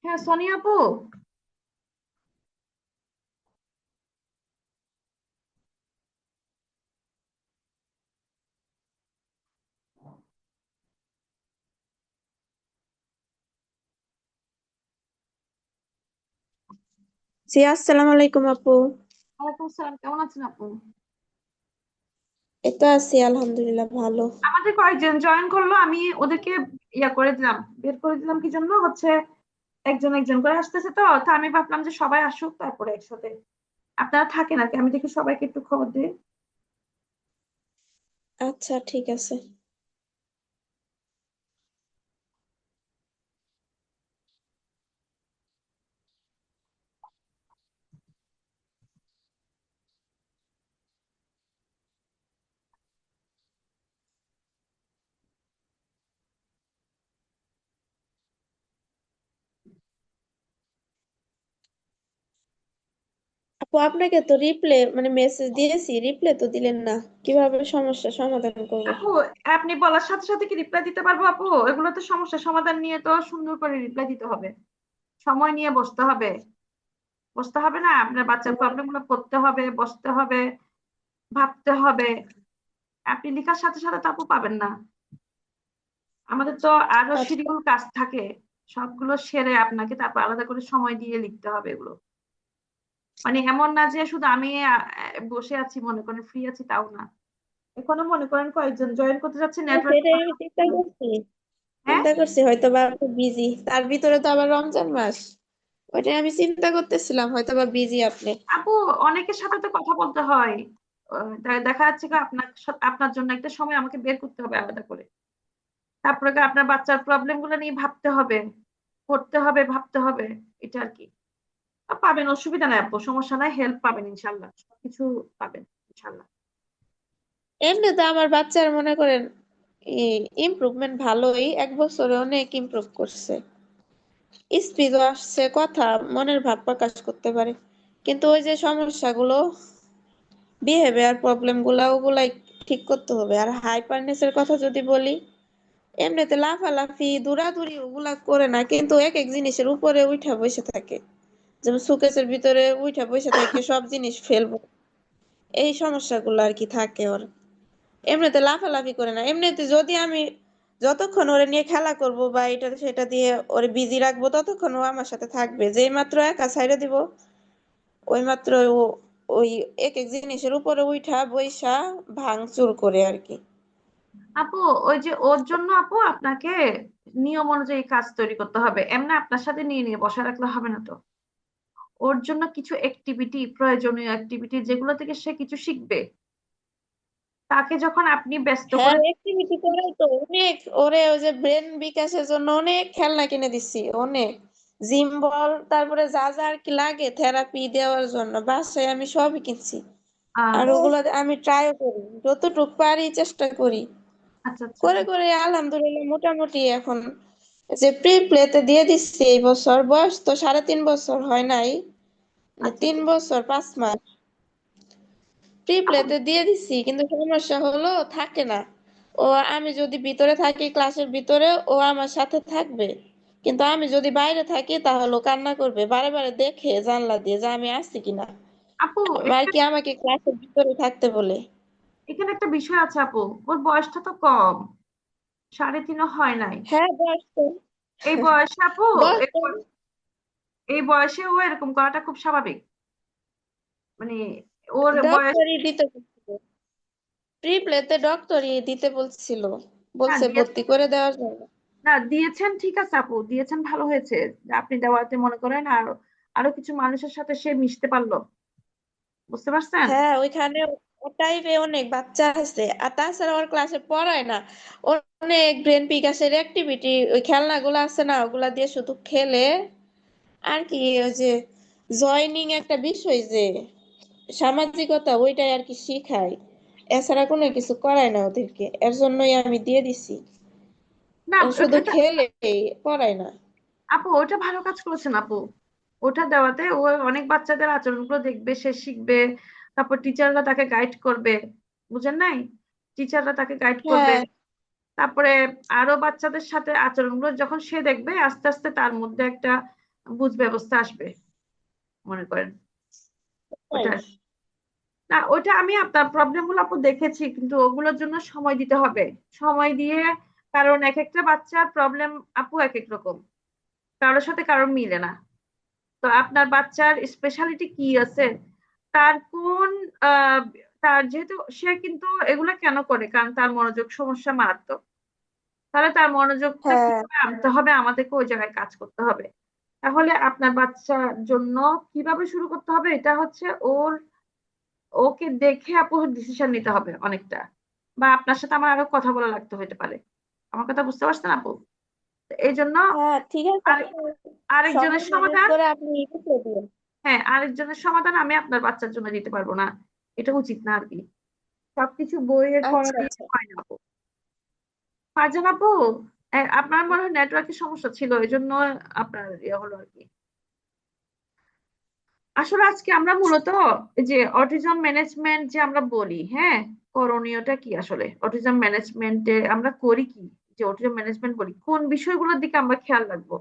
হ্যাঁ, সোনিয়া আপু। জি, আসসালামু আলাইকুম আপু। ওয়ালাইকুম আসসালাম, কেমন আছেন আপু? এই তো আছি আলহামদুলিল্লাহ, ভালো। আমাদের কয়েকজন জয়েন করলো, আমি ওদেরকে ইয়া করে দিলাম, বের করে দিলাম। কি জন্য হচ্ছে, একজন একজন করে আসতেছে, তো আমি ভাবলাম যে সবাই আসুক তারপরে একসাথে। আপনারা থাকেন আর কি, আমি দেখি সবাইকে একটু খবর দিই। আচ্ছা, ঠিক আছে। আপু, আপনাকে তো মানে মেসেজ দিয়েছি, রিপ্লে তো দিলেন না। কিভাবে সমস্যা সমাধান করব? আপু, আপনি বলার সাথে সাথে কি রিপ্লাই দিতে পারবো আপু? এগুলো তো সমস্যা সমাধান নিয়ে তো সুন্দর করে রিপ্লাই দিতে হবে, সময় নিয়ে বসতে হবে। বসতে হবে না, আপনার বাচ্চার প্রবলেম গুলো পড়তে হবে, বসতে হবে, ভাবতে হবে। আপনি লেখার সাথে সাথে তো আপু পাবেন না। আমাদের তো আরো আচ্ছা, শিডিউল কাজ থাকে, সবগুলো সেরে আপনাকে তারপর আলাদা করে সময় দিয়ে লিখতে হবে এগুলো। মানে এমন না যে শুধু আমি বসে আছি, মনে করেন ফ্রি আছি, তাও না। এখনো মনে করেন কয়েকজন জয়েন করতে যাচ্ছে, নেটওয়ার্ক। সেটাই আমি চিন্তা করছি। হ্যাঁ হয়তো বা আপনি বিজি, তার ভিতরে তো আবার রমজান মাস। ওইটাই আমি চিন্তা করতেছিলাম, হয়তো বা বিজি আপনি। আপু, অনেকের সাথে তো কথা বলতে হয়। দেখা যাচ্ছে কি আপনার আপনার জন্য একটা সময় আমাকে বের করতে হবে আলাদা করে। তারপরে কি আপনার বাচ্চার প্রবলেম গুলো নিয়ে ভাবতে হবে, পড়তে হবে, ভাবতে হবে। এটা আর কি। পাবেন, অসুবিধা নাই আপু, সমস্যা নাই, হেল্প পাবেন ইনশাল্লাহ, সবকিছু পাবেন ইনশাল্লাহ। এমনি তো আমার বাচ্চার মনে করেন ইমপ্রুভমেন্ট ভালোই, 1 বছরে অনেক ইমপ্রুভ করছে। স্পিডও আসছে, কথা মনের ভাব প্রকাশ করতে পারে। কিন্তু ওই যে সমস্যাগুলো, বিহেভিয়ার প্রবলেম গুলা, ওগুলাই ঠিক করতে হবে। আর হাইপারনেস এর কথা যদি বলি, এমনিতে লাফালাফি দৌড়াদৌড়ি ওগুলা করে না, কিন্তু এক এক জিনিসের উপরে উঠা বসে থাকে। যেমন সুকেসের ভিতরে উঠা বসে থাকে, সব জিনিস ফেলবো, এই সমস্যাগুলো আর কি থাকে ওর। এমনিতে লাফালাফি করে না। এমনিতে যদি আমি যতক্ষণ ওরে নিয়ে খেলা করব বা এটা সেটা দিয়ে ওরে বিজি রাখবো, ততক্ষণ ও আমার সাথে থাকবে। যেই মাত্র একা ছাইড়ে দিব, ওই মাত্র ও ওই এক এক জিনিসের উপরে উঠা বইসা ভাঙচুর করে আর কি। আপু, ওই যে ওর জন্য আপু আপনাকে নিয়ম অনুযায়ী কাজ তৈরি করতে হবে, এমনি আপনার সাথে নিয়ে নিয়ে বসা রাখলে হবে না তো। ওর জন্য কিছু অ্যাক্টিভিটি, প্রয়োজনীয় অ্যাক্টিভিটি যেগুলো থেকে সে কিছু শিখবে, তাকে যখন আপনি ব্যস্ত হ্যাঁ, করে। অ্যাক্টিভিটি করে তো অনেক। ওরে ওই যে ব্রেন বিকাশের জন্য অনেক খেলনা কিনে দিচ্ছি, অনেক জিম বল, তারপরে যা যা আর কি লাগে থেরাপি দেওয়ার জন্য বাসায় আমি সবই কিনছি। আর আচ্ছা ওগুলো আমি ট্রাইও করি, যতটুকু পারি চেষ্টা করি। আচ্ছা আচ্ছা। করে করে আলহামদুলিল্লাহ মোটামুটি এখন যে প্রি প্লেতে দিয়ে দিচ্ছি। এই বছর বয়স তো 3.5 বছর হয় নাই, মানে আচ্ছা 3 বছর 5 মাস প্রি আপু, প্লেতে দিয়ে দিচ্ছি, কিন্তু সমস্যা হলো থাকে না। ও, আমি যদি ভিতরে থাকি ক্লাসের ভিতরে, ও আমার সাথে থাকবে, কিন্তু আমি যদি বাইরে থাকি তাহলে ও কান্না করবে, বারে বারে দেখে জানলা দিয়ে যে আমি আসছি কিনা। আপু, আর কি আমাকে ক্লাসের ভিতরে থাকতে বলে। এখানে একটা বিষয় আছে আপু। ওর বয়সটা তো কম, 3.5 হয় নাই। হ্যাঁ, বয়স তো, এই বয়সে আপু, বয়স এই তো এই বয়সে ও এরকম করাটা খুব স্বাভাবিক। মানে ওর বয়স। ডক্টরই দিতে বলছিল, প্রি প্লেতে ডক্টরই দিতে বলছিল, না বলছে দিয়ে, ভর্তি করে দেওয়ার জন্য। না দিয়েছেন, ঠিক আছে আপু, দিয়েছেন, ভালো হয়েছে যে আপনি দেওয়াতে মনে করেন আরো আরো কিছু মানুষের সাথে সে মিশতে পারলো। বুঝতে পারছেন? হ্যাঁ, ওইখানে ওটাই অনেক বাচ্চা আছে। আর তাছাড়া ওর ক্লাসে পড়ায় না, ওর অনেক ব্রেন বিকাশের অ্যাক্টিভিটি, ওই খেলনাগুলো আছে না, ওগুলা দিয়ে শুধু খেলে। আর কি ওই যে জয়নিং একটা বিষয় যে সামাজিকতা, ওইটাই আর কি শিখায়। এছাড়া কোনো কিছু করায় না ওদেরকে, এর জন্যই আমি দিয়ে দিছি। না ও শুধু এটা, খেলে, পড়ায় না। আপু ওটা ভালো কাজ করেছেন আপু। ওটা দেওয়াতে ও অনেক বাচ্চাদের আচরণগুলো দেখবে, সে শিখবে। তারপর টিচাররা তাকে গাইড করবে, বুঝেন নাই? টিচাররা তাকে গাইড করবে। হ্যাঁ, তারপরে আরো বাচ্চাদের সাথে আচরণগুলো যখন সে দেখবে, আস্তে আস্তে তার মধ্যে একটা বুঝ ব্যবস্থা আসবে মনে করেন। তাই? ওটা না, ওটা আমি আপনার প্রবলেম গুলো আপু দেখেছি, কিন্তু ওগুলোর জন্য সময় দিতে হবে। সময় দিয়ে, কারণ এক একটা বাচ্চার প্রবলেম আপু এক এক রকম, কারোর সাথে কারোর মিলে না। তো আপনার বাচ্চার স্পেশালিটি কি আছে, তার কোন আহ, তার যেহেতু সে কিন্তু এগুলা কেন করে, কারণ তার মনোযোগ সমস্যা মারাত্মক। তাহলে তার মনোযোগটা হ্যাঁ। কিভাবে আনতে হবে, আমাদেরকে ওই জায়গায় কাজ করতে হবে। তাহলে আপনার বাচ্চার জন্য কিভাবে শুরু করতে হবে, এটা হচ্ছে ওকে দেখে আপু ডিসিশন নিতে হবে অনেকটা, বা আপনার সাথে আমার আরো কথা বলা লাগতে হতে পারে। আমার কথা বুঝতে পারছেন আপু? তো এই জন্য হ্যাঁ, ঠিক আছে, আর আপনি আরেকজনের সময় ম্যানেজ সমাধান, করে আপনি লিখে দিন। হ্যাঁ আরেকজনের সমাধান আমি আপনার বাচ্চার জন্য দিতে পারবো না, এটা উচিত না আর কি। সবকিছু বইয়ের পড়া আচ্ছা, দিয়ে আচ্ছা। হয় না আপু। ফারজান আপু, আপনার মনে হয় নেটওয়ার্কের সমস্যা ছিল, এই জন্য আপনার ইয়ে হলো আর কি। আসলে আজকে আমরা মূলত এই যে অটিজম ম্যানেজমেন্ট যে আমরা বলি, হ্যাঁ, করণীয়টা কি আসলে অটিজম ম্যানেজমেন্টে আমরা করি কি, যে অটিজম ম্যানেজমেন্ট বলি কোন বিষয়গুলোর দিকে আমরা খেয়াল রাখবো।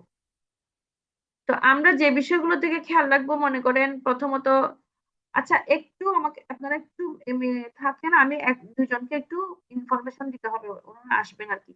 তো আমরা যে বিষয়গুলোর দিকে খেয়াল রাখবো মনে করেন প্রথমত, আচ্ছা একটু আমাকে আপনারা একটু থাকেন, আমি এক দুজনকে একটু ইনফরমেশন দিতে হবে, ওনারা আসবেন আর কি।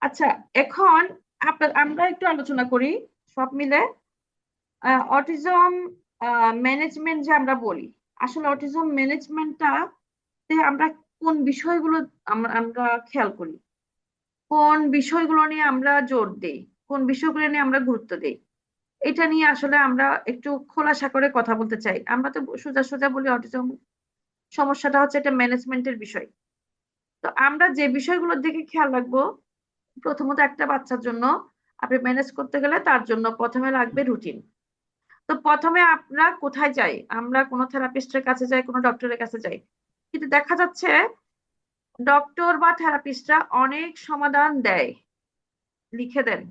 আচ্ছা, এখন আমরা একটু আলোচনা করি সব মিলে। অটিজম ম্যানেজমেন্ট যে আমরা বলি, আসলে অটিজম ম্যানেজমেন্টটা আমরা কোন বিষয়গুলো আমরা খেয়াল করি, কোন বিষয়গুলো নিয়ে আমরা জোর দেই, কোন বিষয়গুলো নিয়ে আমরা গুরুত্ব দেই, এটা নিয়ে আসলে আমরা একটু খোলাসা করে কথা বলতে চাই। আমরা তো সোজা সোজা বলি অটিজম সমস্যাটা হচ্ছে এটা ম্যানেজমেন্টের বিষয়। তো আমরা যে বিষয়গুলোর দিকে খেয়াল রাখবো, প্রথমত একটা বাচ্চার জন্য আপনি ম্যানেজ করতে গেলে তার জন্য প্রথমে লাগবে রুটিন। তো প্রথমে আমরা কোথায় যাই, আমরা কোনো থেরাপিস্টের কাছে যাই, কোনো ডক্টরের কাছে যাই, কিন্তু দেখা যাচ্ছে ডক্টর বা থেরাপিস্টরা অনেক সমাধান দেয়, লিখে দেন,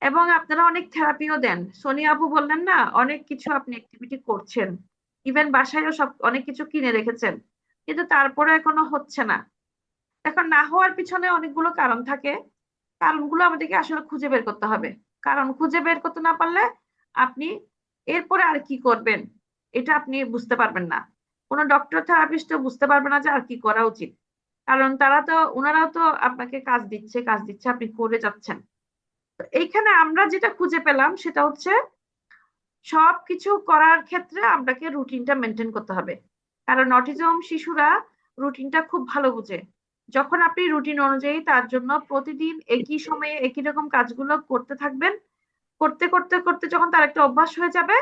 এবং আপনারা অনেক থেরাপিও দেন। সোনিয়া আপু বললেন না অনেক কিছু আপনি অ্যাক্টিভিটি করছেন, ইভেন বাসায়ও সব অনেক কিছু কিনে রেখেছেন, কিন্তু তারপরে এখনো হচ্ছে না। এখন না হওয়ার পিছনে অনেকগুলো কারণ থাকে, কারণগুলো আমাদেরকে আসলে খুঁজে বের করতে হবে। কারণ খুঁজে বের করতে না পারলে আপনি এরপরে আর কি করবেন এটা আপনি বুঝতে পারবেন না। কোনো ডক্টর থেরাপিস্টও বুঝতে পারবে না যে আর কি করা উচিত, কারণ ওনারাও তো আপনাকে কাজ দিচ্ছে, কাজ দিচ্ছে, আপনি করে যাচ্ছেন। তো এইখানে আমরা যেটা খুঁজে পেলাম সেটা হচ্ছে সবকিছু করার ক্ষেত্রে আপনাকে রুটিনটা মেনটেন করতে হবে। কারণ অটিজম শিশুরা রুটিনটা খুব ভালো বুঝে। যখন আপনি রুটিন অনুযায়ী তার জন্য প্রতিদিন একই সময়ে একই রকম কাজগুলো করতে থাকবেন, করতে করতে করতে যখন তার একটা অভ্যাস হয়ে যাবে,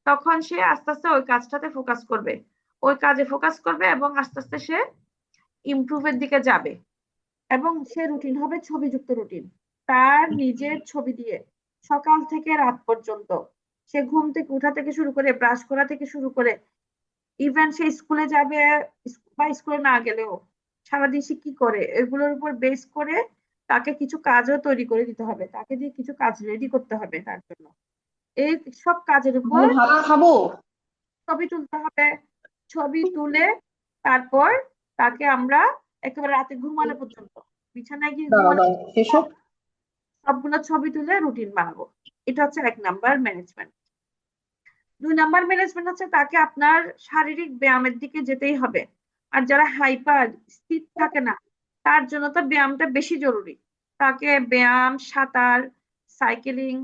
তখন সে আস্তে আস্তে ওই কাজটাতে ফোকাস করবে, ওই কাজে ফোকাস করবে, এবং আস্তে আস্তে সে ইমপ্রুভের দিকে যাবে। এবং সে রুটিন হবে ছবিযুক্ত রুটিন, তার নিজের ছবি দিয়ে সকাল থেকে রাত পর্যন্ত, সে ঘুম থেকে উঠা থেকে শুরু করে ব্রাশ করা থেকে শুরু করে, ইভেন সে স্কুলে যাবে বা স্কুলে না গেলেও সারাদিন সে কি করে এগুলোর উপর বেস করে তাকে কিছু কাজও তৈরি করে দিতে হবে, তাকে দিয়ে কিছু কাজ রেডি করতে হবে তার জন্য। এই সব কাজের উপর আমি ভাত খাবো। ছবি তুলতে হবে। ছবি তুলে তারপর তাকে আমরা একেবারে রাতে ঘুমানো পর্যন্ত, বিছানায় গিয়ে দাঁড়াও ঘুমানো দাঁড়াও, এসব সবগুলো ছবি তুলে রুটিন বানাবো। এটা হচ্ছে 1 নাম্বার ম্যানেজমেন্ট। 2 নাম্বার ম্যানেজমেন্ট হচ্ছে তাকে আপনার শারীরিক ব্যায়ামের দিকে যেতেই হবে। আর যারা হাইপার স্থির থাকে না, তার জন্য তো ব্যায়ামটা বেশি জরুরি। তাকে ব্যায়াম, সাঁতার, সাইকেলিং,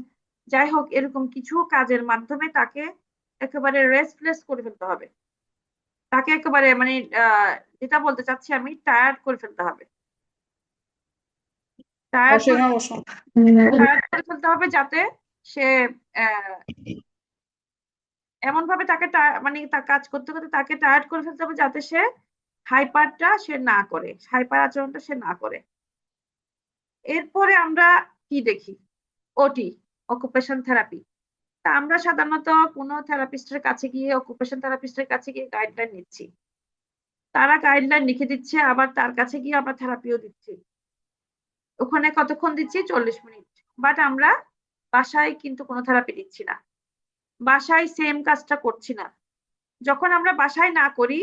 যাই হোক এরকম কিছু কাজের মাধ্যমে তাকে একেবারে রেস্টলেস করে ফেলতে হবে। তাকে একেবারে মানে যেটা বলতে চাচ্ছি আমি, টায়ার্ড করে ফেলতে হবে। টায়ার্ড অবশ্যই করে না, অবশ্যই। টায়ার্ড করে ফেলতে হবে যাতে সে আহ, এমন ভাবে তাকে মানে তার কাজ করতে করতে তাকে টায়ার্ড করে ফেলতে হবে যাতে সে হাইপারটা সে না করে, হাইপার আচরণটা সে না করে। এরপরে আমরা কি দেখি? ওটি, অকুপেশন থেরাপি। তা আমরা সাধারণত কোনো থেরাপিস্টের কাছে গিয়ে, অকুপেশন থেরাপিস্টের কাছে গিয়ে গাইডলাইন নিচ্ছি। তারা গাইডলাইন লিখে দিচ্ছে, আবার তার কাছে গিয়ে আমরা থেরাপিও দিচ্ছি। ওখানে কতক্ষণ দিচ্ছি? 40 মিনিট। বাট আমরা বাসায় কিন্তু কোনো থেরাপি দিচ্ছি না, বাসায় সেম কাজটা করছি না। যখন আমরা বাসায় না করি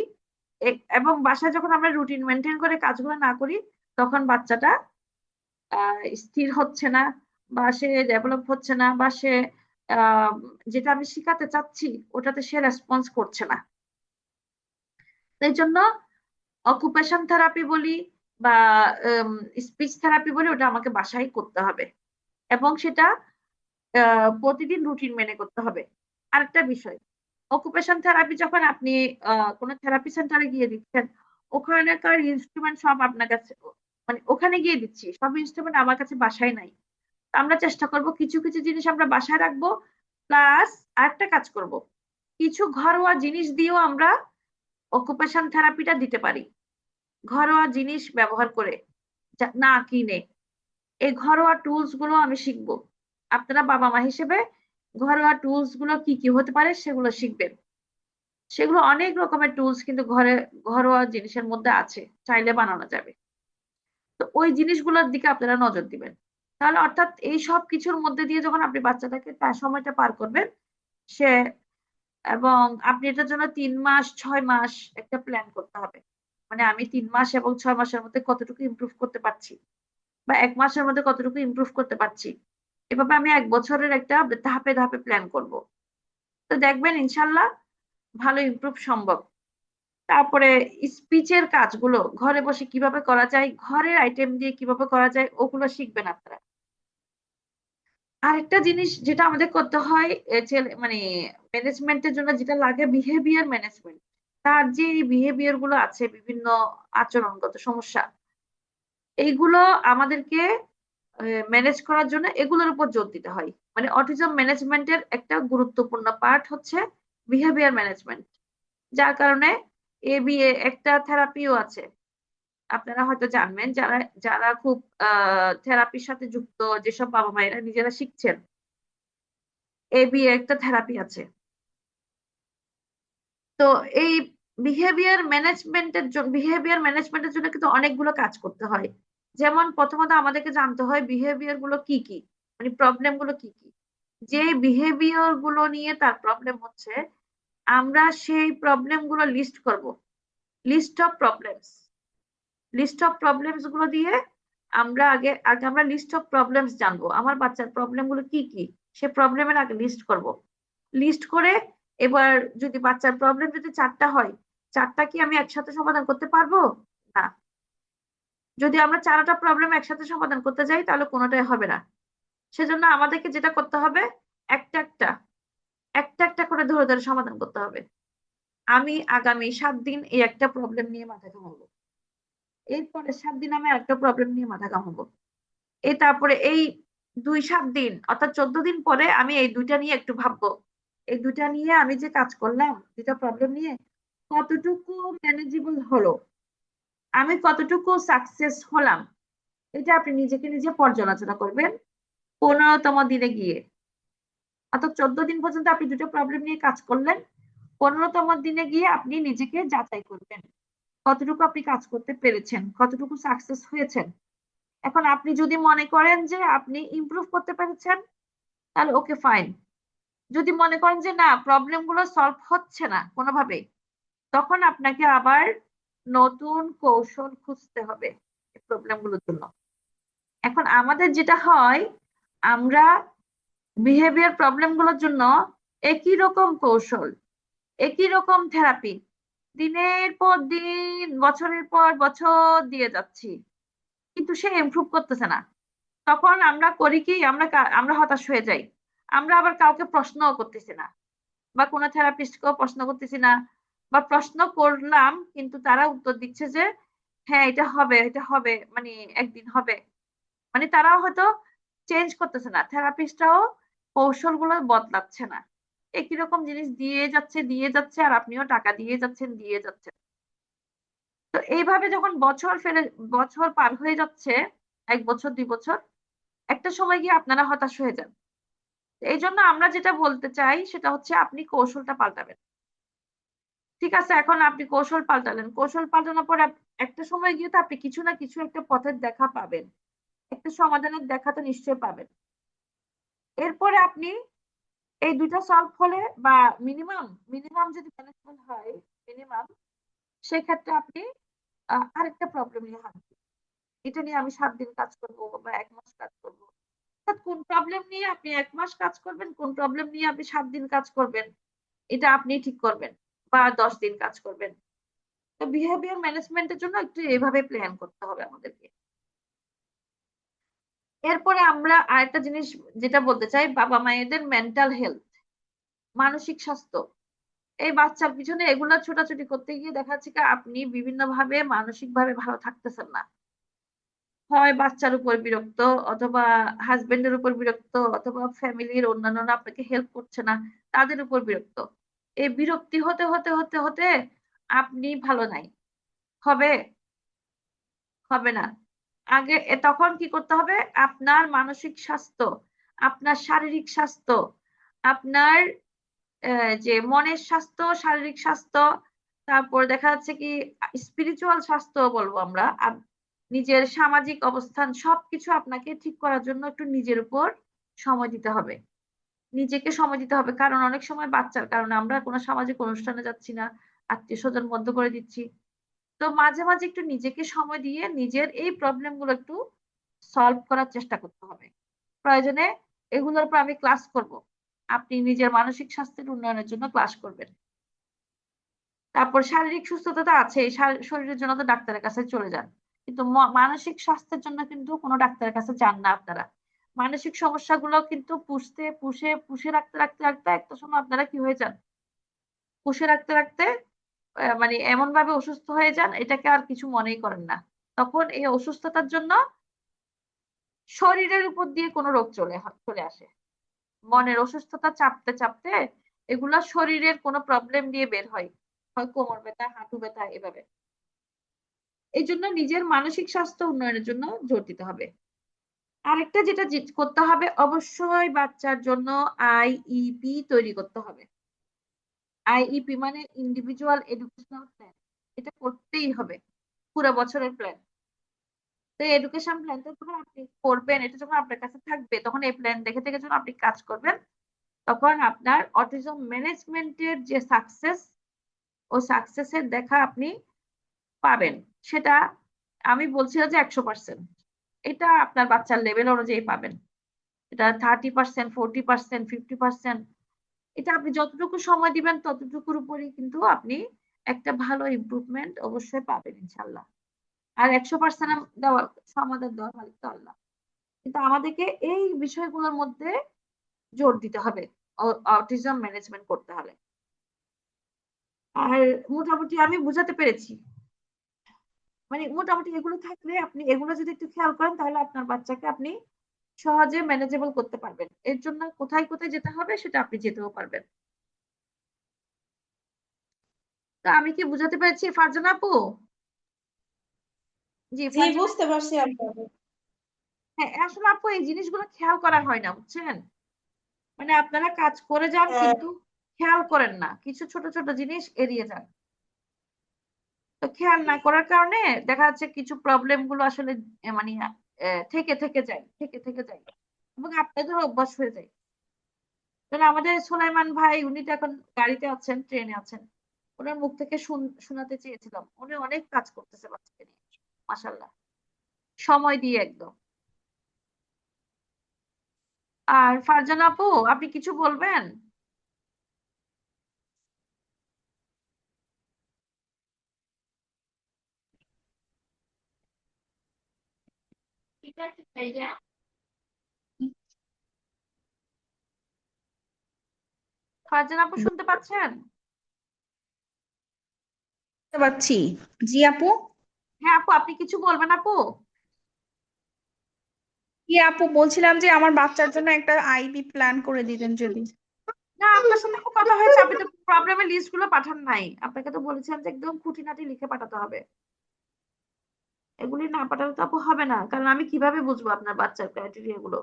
এবং বাসায় যখন আমরা রুটিন মেনটেন করে কাজগুলো না করি, তখন বাচ্চাটা স্থির হচ্ছে না, বা সে ডেভেলপ হচ্ছে না, বা সে আহ, যেটা আমি শিখাতে চাচ্ছি ওটাতে সে রেসপন্স করছে না। এই জন্য অকুপেশন থেরাপি বলি বা স্পিচ থেরাপি বলি, ওটা আমাকে বাসায় করতে হবে, এবং সেটা প্রতিদিন রুটিন মেনে করতে হবে। আরেকটা বিষয়, অকুপেশন থেরাপি যখন আপনি কোনো থেরাপি সেন্টারে গিয়ে দিচ্ছেন, ওখানকার ইনস্ট্রুমেন্ট সব আপনার কাছে, মানে ওখানে গিয়ে দিচ্ছি সব ইনস্ট্রুমেন্ট আমার কাছে বাসায় নাই। তো আমরা চেষ্টা করব কিছু কিছু জিনিস আমরা বাসায় রাখবো, প্লাস আরেকটা কাজ করব, কিছু ঘরোয়া জিনিস দিয়েও আমরা অকুপেশন থেরাপিটা দিতে পারি। ঘরোয়া জিনিস ব্যবহার করে, না কিনে। এই ঘরোয়া টুলস গুলো আমি শিখবো। আপনারা বাবা মা হিসেবে ঘরোয়া টুলস গুলো কি কি হতে পারে সেগুলো শিখবেন। সেগুলো অনেক রকমের টুলস কিন্তু ঘরোয়া জিনিসের মধ্যে আছে, চাইলে বানানো যাবে। তো ওই জিনিসগুলোর দিকে আপনারা নজর দিবেন। তাহলে অর্থাৎ এই সব কিছুর মধ্যে দিয়ে যখন আপনি বাচ্চাটাকে তার সময়টা পার করবেন, সে, এবং আপনি এটার জন্য 3 মাস 6 মাস একটা প্ল্যান করতে হবে। মানে আমি 3 মাস এবং 6 মাসের মধ্যে কতটুকু ইমপ্রুভ করতে পারছি, বা 1 মাসের মধ্যে কতটুকু ইমপ্রুভ করতে পারছি। এভাবে আমি 1 বছরের একটা ধাপে ধাপে প্ল্যান করব। তো দেখবেন ইনশাল্লাহ ভালো ইমপ্রুভ সম্ভব। তারপরে স্পিচের কাজগুলো ঘরে বসে কিভাবে করা যায়, ঘরের আইটেম দিয়ে কিভাবে করা যায়, ওগুলো শিখবেন আপনারা। আরেকটা জিনিস যেটা আমাদের করতে হয়, মানে ম্যানেজমেন্টের জন্য যেটা লাগে, বিহেভিয়ার ম্যানেজমেন্ট। তার যে বিহেভিয়ার গুলো আছে, বিভিন্ন আচরণগত সমস্যা, এইগুলো আমাদেরকে ম্যানেজ করার জন্য এগুলোর উপর জোর দিতে হয়। মানে অটিজম ম্যানেজমেন্টের একটা গুরুত্বপূর্ণ পার্ট হচ্ছে বিহেভিয়ার ম্যানেজমেন্ট। যার কারণে এবিএ একটা থেরাপিও আছে। আপনারা হয়তো জানবেন, যারা যারা খুব থেরাপির সাথে যুক্ত, যেসব বাবা মায়েরা নিজেরা শিখছেন, এবিএ একটা থেরাপি আছে। তো এই বিহেভিয়ার ম্যানেজমেন্টের জন্য কিন্তু অনেকগুলো কাজ করতে হয়। যেমন প্রথমত আমাদেরকে জানতে হয় বিহেভিয়ার গুলো কি কি, মানে প্রবলেম গুলো কি কি। যে বিহেভিয়ার গুলো নিয়ে তার প্রবলেম হচ্ছে, আমরা সেই প্রবলেম গুলো লিস্ট করব। List of problems, list of problems গুলো দিয়ে আমরা আগে আগে আমরা লিস্ট অফ প্রবলেমস জানবো, আমার বাচ্চার প্রবলেম গুলো কি কি। সে প্রবলেমের আগে লিস্ট করব। লিস্ট করে এবার যদি বাচ্চার প্রবলেম যদি 4টা হয়, 4টা কি আমি একসাথে সমাধান করতে পারবো? না। যদি আমরা 4টা প্রবলেম একসাথে সমাধান করতে যাই তাহলে কোনোটাই হবে না। সেজন্য আমাদেরকে যেটা করতে হবে, একটা একটা একটা একটা করে ধরে ধরে সমাধান করতে হবে। আমি আগামী 7 দিন এই একটা প্রবলেম নিয়ে মাথা ঘামাবো, এরপরে 7 দিন আমি একটা প্রবলেম নিয়ে মাথা ঘামাবো, তারপরে এই 2 7 দিন অর্থাৎ 14 দিন পরে আমি এই দুইটা নিয়ে একটু ভাববো। এই দুইটা নিয়ে আমি যে কাজ করলাম, দুইটা প্রবলেম নিয়ে কতটুকু ম্যানেজেবল হলো, আমি কতটুকু সাকসেস হলাম, এটা আপনি নিজেকে নিজে পর্যালোচনা করবেন 15তম দিনে গিয়ে। অর্থাৎ 14 দিন পর্যন্ত আপনি দুটো প্রবলেম নিয়ে কাজ করলেন, 15তম দিনে গিয়ে আপনি নিজেকে যাচাই করবেন কতটুকু আপনি কাজ করতে পেরেছেন, কতটুকু সাকসেস হয়েছেন। এখন আপনি যদি মনে করেন যে আপনি ইমপ্রুভ করতে পেরেছেন, তাহলে ওকে ফাইন। যদি মনে করেন যে না, প্রবলেম গুলো সলভ হচ্ছে না কোনোভাবেই, তখন আপনাকে আবার নতুন কৌশল খুঁজতে হবে প্রবলেম গুলোর জন্য। এখন আমাদের যেটা হয়, আমরা বিহেভিয়ার প্রবলেম গুলোর জন্য একই রকম কৌশল, একই রকম থেরাপি দিনের পর দিন, বছরের পর বছর দিয়ে যাচ্ছি, কিন্তু সে ইমপ্রুভ করতেছে না। তখন আমরা করি কি, আমরা হতাশ হয়ে যাই। আমরা আবার কাউকে প্রশ্নও করতেছি না, বা কোনো থেরাপিস্টকেও প্রশ্ন করতেছি না, বা প্রশ্ন করলাম কিন্তু তারা উত্তর দিচ্ছে যে হ্যাঁ এটা হবে, এটা হবে, মানে একদিন হবে। মানে তারাও হয়তো চেঞ্জ করতেছে না, থেরাপিস্টরাও কৌশলগুলো বদলাচ্ছে না, একই রকম জিনিস দিয়ে যাচ্ছে দিয়ে যাচ্ছে, আর আপনিও টাকা দিয়ে যাচ্ছেন দিয়ে যাচ্ছেন। তো এইভাবে যখন বছর পার হয়ে যাচ্ছে, 1 বছর 2 বছর, একটা সময় গিয়ে আপনারা হতাশ হয়ে যান। এই জন্য আমরা যেটা বলতে চাই সেটা হচ্ছে আপনি কৌশলটা পাল্টাবেন। ঠিক আছে, এখন আপনি কৌশল পাল্টালেন, কৌশল পাল্টানোর পর একটা সময় গিয়ে তো আপনি কিছু না কিছু একটা পথের দেখা পাবেন, একটা সমাধানের দেখা তো নিশ্চয়ই পাবেন। এরপরে আপনি এই দুইটা সলভ হলে, বা মিনিমাম মিনিমাম যদি ম্যানেজেবল হয়, মিনিমাম, সেক্ষেত্রে আপনি আরেকটা প্রবলেম নিয়ে হাঁটবেন। এটা নিয়ে আমি 7 দিন কাজ করব বা 1 মাস কাজ করব। অর্থাৎ কোন প্রবলেম নিয়ে আপনি 1 মাস কাজ করবেন, কোন প্রবলেম নিয়ে আপনি 7 দিন কাজ করবেন, এটা আপনি ঠিক করবেন, বা 10 দিন কাজ করবেন। তো বিহেভিয়ার ম্যানেজমেন্টের জন্য একটু এভাবে প্ল্যান করতে হবে আমাদেরকে। এরপরে আমরা আরেকটা জিনিস যেটা বলতে চাই, বাবা মায়েদের মেন্টাল হেলথ, মানসিক স্বাস্থ্য। এই বাচ্চার পিছনে এগুলা ছোটাছুটি করতে গিয়ে দেখা যাচ্ছে কি আপনি বিভিন্ন ভাবে মানসিক ভাবে ভালো থাকতেছেন না। হয় বাচ্চার উপর বিরক্ত, অথবা হাজবেন্ডের উপর বিরক্ত, অথবা ফ্যামিলির অন্যান্যরা আপনাকে হেল্প করছে না, তাদের উপর বিরক্ত। এই বিরক্তি হতে হতে হতে হতে আপনি ভালো নাই, হবে? হবে না। আগে তখন কি করতে হবে, আপনার মানসিক স্বাস্থ্য, আপনার শারীরিক স্বাস্থ্য, আপনার যে মনের স্বাস্থ্য, শারীরিক স্বাস্থ্য, তারপর দেখা যাচ্ছে কি স্পিরিচুয়াল স্বাস্থ্য বলবো আমরা, নিজের সামাজিক অবস্থান, সবকিছু আপনাকে ঠিক করার জন্য একটু নিজের উপর সময় দিতে হবে। নিজেকে সময় দিতে হবে, কারণ অনেক সময় বাচ্চার কারণে আমরা কোনো সামাজিক অনুষ্ঠানে যাচ্ছি না, আত্মীয় স্বজন বন্ধ করে দিচ্ছি। তো মাঝে মাঝে একটু নিজেকে সময় দিয়ে নিজের এই প্রবলেম গুলো একটু সলভ করার চেষ্টা করতে হবে। প্রয়োজনে এগুলোর উপর আমি ক্লাস করব, আপনি নিজের মানসিক স্বাস্থ্যের উন্নয়নের জন্য ক্লাস করবেন। তারপর শারীরিক সুস্থতা তো আছে, শরীরের জন্য তো ডাক্তারের কাছে চলে যান, কিন্তু মানসিক স্বাস্থ্যের জন্য কিন্তু কোনো ডাক্তারের কাছে যান না আপনারা। মানসিক সমস্যাগুলো কিন্তু পুষতে পুষে পুষে রাখতে রাখতে রাখতে একটা সময় আপনারা কি হয়ে যান, পুষে রাখতে রাখতে মানে এমন ভাবে অসুস্থ হয়ে যান, এটাকে আর কিছু মনেই করেন না। তখন এই অসুস্থতার জন্য শরীরের উপর দিয়ে কোনো রোগ চলে আসে, মনের অসুস্থতা চাপতে চাপতে এগুলা শরীরের কোনো প্রবলেম দিয়ে বের হয়, হয় কোমর ব্যথা, হাঁটু ব্যথা, এভাবে। এই জন্য নিজের মানসিক স্বাস্থ্য উন্নয়নের জন্য জোর দিতে হবে। আরেকটা যেটা করতে হবে, অবশ্যই বাচ্চার জন্য আইইপি তৈরি করতে হবে। আইইপি মানে ইন্ডিভিজুয়াল এডুকেশনাল প্ল্যান, এটা করতেই হবে, পুরো বছরের প্ল্যান। তো এডুকেশন প্ল্যানটা যখন আপনি করবেন, এটা যখন আপনার কাছে থাকবে, তখন এই প্ল্যান দেখে দেখে যখন আপনি কাজ করবেন, তখন আপনার অটিজম ম্যানেজমেন্টের যে সাকসেস, ও সাকসেসের দেখা আপনি পাবেন। সেটা আমি বলছি না যে 100%, এটা আপনার বাচ্চার লেভেল অনুযায়ী পাবেন। এটা 30%, 40%, 50%, এটা আপনি যতটুকু সময় দিবেন ততটুকুর উপরই কিন্তু আপনি একটা ভালো ইমপ্রুভমেন্ট অবশ্যই পাবেন ইনশাল্লাহ। আর 100% দেওয়ার সমাধান দেওয়ার মালিক তো আল্লাহ। কিন্তু আমাদেরকে এই বিষয়গুলোর মধ্যে জোর দিতে হবে অটিজম ম্যানেজমেন্ট করতে হলে। আর মোটামুটি আমি বুঝাতে পেরেছি, মানে মোটামুটি এগুলো থাকলে আপনি এগুলো যদি একটু খেয়াল করেন, তাহলে আপনার বাচ্চাকে আপনি সহজে ম্যানেজেবল করতে পারবেন। এর জন্য কোথায় কোথায় যেতে হবে সেটা আপনি যেতেও পারবেন। তা আমি কি বুঝাতে পেরেছি ফারজানা আপু? জি জি, ফারজানা। বুঝতে পারছি আপু। হ্যাঁ, আসলে আপু এই জিনিসগুলো খেয়াল করা হয় না, বুঝছেন? মানে আপনারা কাজ করে যান হ্যাঁ। কিন্তু খেয়াল করেন না, কিছু ছোট ছোট জিনিস এড়িয়ে যান। তো খেয়াল না করার কারণে দেখা যাচ্ছে কিছু প্রবলেম গুলো আসলে মানে থেকে থেকে যায়, থেকে থেকে যায়, এবং আপনাদের অভ্যাস হয়ে যায়। কারণ আমাদের সোলাইমান ভাই, উনি তো এখন গাড়িতে আছেন, ট্রেনে আছেন, ওনার মুখ থেকে শোনাতে চেয়েছিলাম, উনি অনেক কাজ করতেছে বাচ্চাকে নিয়ে, মাশাআল্লাহ, সময় দিয়ে একদম। আর ফারজানা আপু, আপনি কিছু বলবেন? ফারজানা আপু শুনতে পাচ্ছেন? বুঝতে পারছি। জি আপু। হ্যাঁ আপু, আপনি কিছু বলবেন আপু? কি আপু, বলছিলাম যে আমার বাচ্চার জন্য একটা আইবি প্ল্যান করে দিতেন যদি। না, আপনার সাথে তো কথা হয়েছে, আপনি তো প্রবলেমের লিস্ট গুলো পাঠান নাই। আপনাকে তো বলেছিলাম যে একদম খুঁটিনাটি লিখে পাঠাতে হবে। এগুলি না পাঠালে তো আপু হবে না, কারণ আমি কিভাবে বুঝবো আপনার বাচ্চার ক্রাইটেরিয়া গুলো?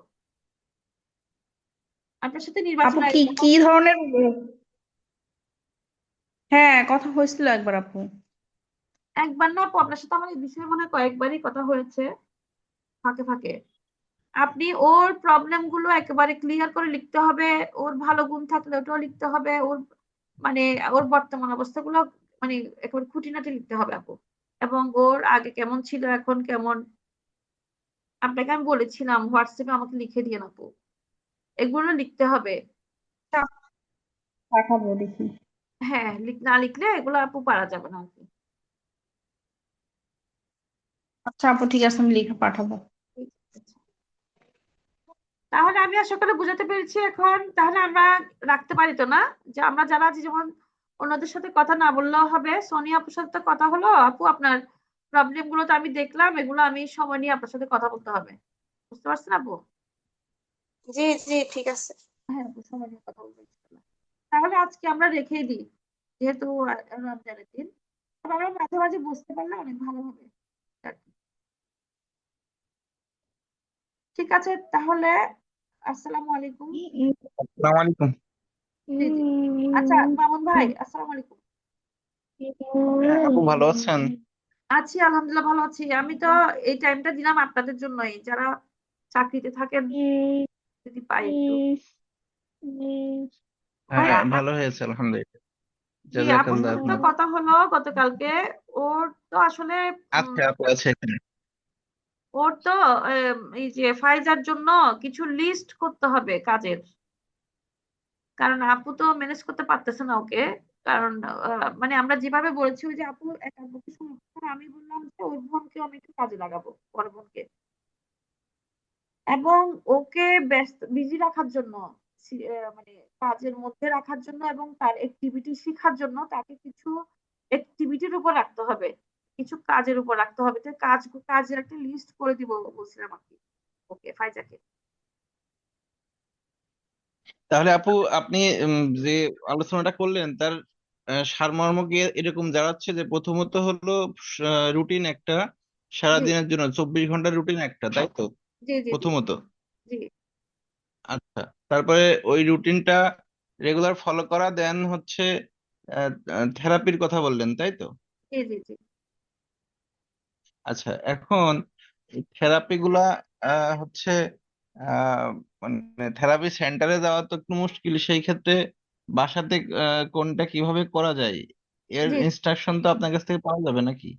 আপনার সাথে আপু নির্বাচন কি আয়োগের কি কথা। ধরনের? হ্যাঁ, কথা হয়েছিল একবার আপু। একবার না আপু, আপনার সাথে আমার এই বিষয়ে মনে হয় কয়েকবারই কথা হয়েছে, ফাঁকে ফাঁকে। আপনি ওর প্রবলেম গুলো একেবারে ক্লিয়ার করে লিখতে হবে। ওর ভালো গুণ থাকলে ওটাও লিখতে হবে। ওর মানে ওর বর্তমান অবস্থাগুলো মানে একেবারে খুঁটিনাটি লিখতে হবে আপু। এবং ওর আগে কেমন ছিল, এখন কেমন। আপনাকে আমি বলেছিলাম হোয়াটসঅ্যাপে আমাকে লিখে দিয়ে আপু, এগুলো লিখতে হবে। পাঠাবো দেখি। হ্যাঁ, না লিখলে এগুলো আপু পারা যাবে না আর কি। আচ্ছা আপু, ঠিক আছে, আমি লিখে পাঠাবো। ঠিক আছে। তাহলে আমি আশা করি বুঝাতে পেরেছি এখন। তাহলে আমরা রাখতে পারি তো না? যে আমরা যারা আছি, যেমন অন্যদের সাথে কথা না বললেও হবে, সোনিয়া আপুর সাথে তো কথা হলো। আপু আপনার প্রবলেম গুলো তো আমি দেখলাম, এগুলো আমি সময় নিয়ে আপনার সাথে কথা বলতে হবে। বুঝতে পারছেন আপু? জি জি, ঠিক আছে। হ্যাঁ আপু, সময় নিয়ে কথা বলবো ইনশাল্লাহ। তাহলে আজকে আমরা রেখেই দিই, যেহেতু রমজানের দিন। তবে আমরা মাঝে মাঝে বুঝতে পারলে অনেক ভালো হবে আর কি। ঠিক আছে তাহলে, আসসালামু আলাইকুম। আসসালামু আলাইকুম। জি জি। আচ্ছা মামুন ভাই, আসসালামু আলাইকুম। আপু ভালো আছেন? আছি আলহামদুলিল্লাহ, ভালো আছি। আমি তো এই টাইমটা দিলাম আপনাদের জন্যই, যারা চাকরিতে থাকেন, যদি পাই একটু। ভাইয়া হ্যাঁ, ভালো হয়েছে আলহামদুলিল্লাহ। জি, আপুর জাযাকাল্লাহ সাথে তো খান। কথা হলো গতকালকে। ওর তো আসলে আচ্ছা আপু আছে এখানে। ওর তো এই যে ফাইজার জন্য কিছু লিস্ট করতে হবে কাজের। কারণ আপু তো ম্যানেজ করতে পারতেছে না ওকে। কারণ মানে আমরা যেভাবে বলেছি, ওই যে আপু এক আপুকে শুনে আমি বললাম যে ওর বোনকে আমি একটু কাজে লাগাবো, বড় বোনকে। এবং ওকে ব্যস্ত বিজি রাখার জন্য, মানে কাজের মধ্যে রাখার জন্য এবং তার অ্যাক্টিভিটি শেখার জন্য তাকে কিছু অ্যাক্টিভিটির উপর রাখতে হবে, কিছু কাজের উপর রাখতে হবে। তো কাজের একটা লিস্ট করে দিব বলছিলাম আর কি, ওকে ফাইজাকে। তাহলে আপু আপনি যে আলোচনাটা করলেন তার সারমর্ম কি এরকম দাঁড়াচ্ছে যে প্রথমত হলো রুটিন একটা, জি সারাদিনের জন্য 24 ঘন্টার রুটিন একটা, তাই তো? জি জি জি প্রথমত। জি আচ্ছা, তারপরে ওই রুটিনটা রেগুলার ফলো করা, দেন হচ্ছে থেরাপির কথা বললেন, তাই তো? জি জি জি আচ্ছা, এখন থেরাপি গুলা হচ্ছে মানে থেরাপি সেন্টারে যাওয়া তো একটু মুশকিল, সেই ক্ষেত্রে বাসাতে কোনটা কিভাবে করা যায় এর জি। ইনস্ট্রাকশন তো আপনার কাছ থেকে পাওয়া যাবে নাকি?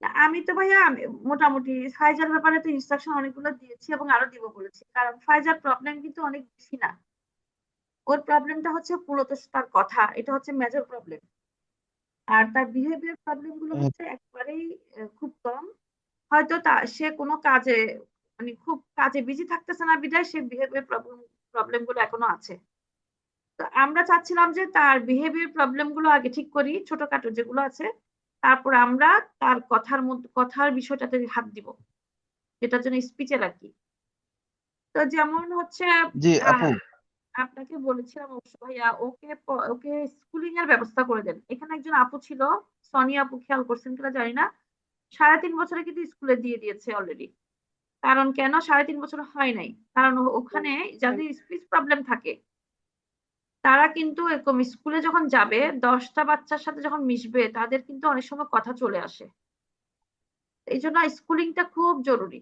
না, আমি তো ভাইয়া মোটামুটি ফাইজার ব্যাপারে তো ইনস্ট্রাকশন অনেকগুলো দিয়েছি এবং আরো দিব বলেছি, কারণ ফাইজার প্রবলেম কিন্তু অনেক বেশি না। ওর প্রবলেমটা হচ্ছে মূলত তার কথা, এটা হচ্ছে মেজর প্রবলেম। আর তার বিহেভিয়ার প্রবলেম গুলো হুম। হচ্ছে একবারেই খুব কম। হয়তো সে কোনো কাজে মানে খুব কাজে বিজি থাকতেছে না, বিধায় সে বিহেভিয়ার প্রবলেম গুলো এখনো আছে। তো আমরা চাচ্ছিলাম যে তার বিহেভিয়ার প্রবলেম গুলো আগে ঠিক করি, ছোটখাটো যেগুলো আছে। তারপর আমরা তার কথার বিষয়টাতে হাত দিব, যেটার জন্য স্পিচের আর কি। তো যেমন হচ্ছে জি আপু। আহ আপনাকে বলেছিলাম অবশ্য ভাইয়া, ওকে স্কুলিং এর ব্যবস্থা করে দেন। এখানে একজন আপু ছিল, সোনিয়া আপু, খেয়াল করছেন কিনা জানি না, 3.5 বছরে কিন্তু স্কুলে দিয়ে দিয়েছে অলরেডি। কারণ কেন 3.5 বছর হয় নাই? কারণ ওখানে যাদের স্পিচ প্রবলেম থাকে, তারা কিন্তু এরকম স্কুলে যখন যাবে, 10টা বাচ্চার সাথে যখন মিশবে, তাদের কিন্তু অনেক সময় কথা চলে আসে। এই জন্য স্কুলিংটা খুব জরুরি।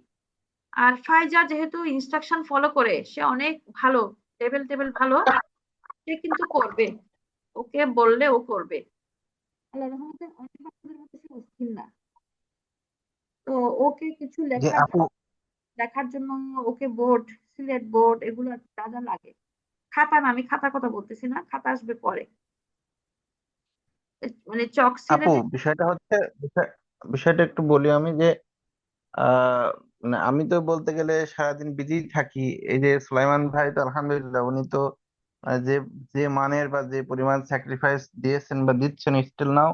আর ফাইজা যেহেতু ইনস্ট্রাকশন ফলো করে, সে অনেক ভালো, লেভেল টেবিল ভালো, সে কিন্তু করবে। ওকে বললে ও করবে। আল্লাহর রহমতে অনেক বাচ্চাদের মতো সে অস্থির না। তো ওকে কিছু যে লেখার, আপু দেখার জন্য ওকে বোর্ড, সিলেট বোর্ড, এগুলো যা যা লাগে। খাতা না, আমি খাতার কথা বলতেছি না, খাতা আসবে পরে। মানে চক আপু, সিলেট। বিষয়টা হচ্ছে বিষয়টা একটু বলি আমি যে মানে আমি তো বলতে গেলে সারাদিন বিজি থাকি। এই যে সুলাইমান ভাই তো আলহামদুলিল্লাহ উনি তো যে যে মানের বা যে পরিমাণ স্যাক্রিফাইস দিয়েছেন বা দিচ্ছেন স্টিল নাও,